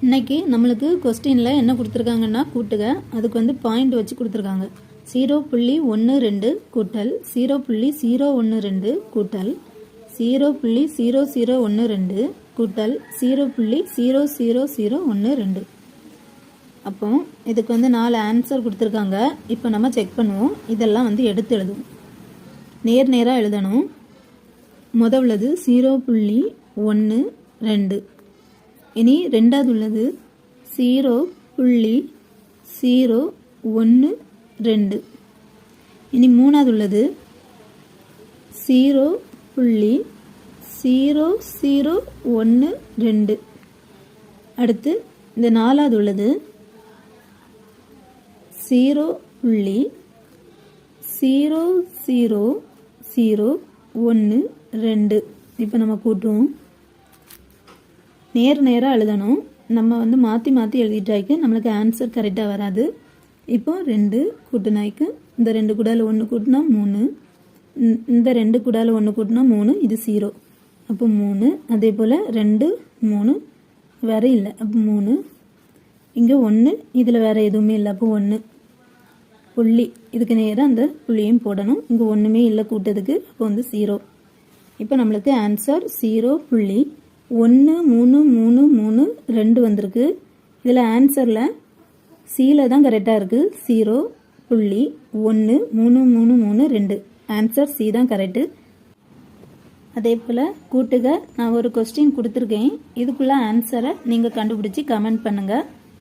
இன்னைக்கு நம்மளுக்கு கொஸ்டினில் என்ன கொடுத்துருக்காங்கன்னா கூட்டுக. அதுக்கு வந்து பாயிண்ட் வச்சு கொடுத்துருக்காங்க. 0.12 கூட்டல் 0.012 கூட்டல் 0.0012 கூட்டல் 0.00012. அப்போ இதுக்கு வந்து 4 ஆன்சர் கொடுத்துருக்காங்க. இப்போ நம்ம செக் பண்ணுவோம். இதெல்லாம் வந்து எடுத்து எழுதுவோம். நேராக எழுதணும். முதல்வது 0.12. இனி ரெண்டாவது உள்ளது 0.012. இனி மூணாவது உள்ளது 0.0012. அடுத்து இந்த நாலாவது உள்ளது 0.00012. இப்போ நம்ம கூட்டுவோம். நேராக எழுதணும். நம்ம வந்து மாற்றி எழுதிட்டாய்க்கு நம்மளுக்கு ஆன்சர் கரெக்டாக வராது. இப்போ 2 கூட்டினாய்க்கு இந்த 2 கூடால 1 கூட்டினா 3, இந்த 2 கூடால 1 கூட்டினா 3, இது 0. அப்போ 3. அதே போல் 2 3 வேறு இல்லை. அப்போ 3. இங்கே 1, இதில் வேறு எதுவுமே இல்லை. அப்போ 1 புள்ளி, இதுக்கு நேராக அந்த புள்ளியும் போடணும். இங்கே ஒன்றுமே இல்லை கூட்டத்துக்கு. அப்போ வந்து 0. இப்போ நம்மளுக்கு ஆன்சர் 0.1333 வந்திருக்கு. இதில் ஆன்சரில் சியில் தான் கரெக்டாக இருக்குது. 0.133332. ஆன்சர் சி தான் கரெக்டு. அதே போல் கூட்டுக நான் ஒரு கொஸ்டின் கொடுத்துருக்கேன். இதுக்குள்ள ஆன்சரை நீங்கள் கண்டுபிடிச்சி கமெண்ட் பண்ணுங்கள்.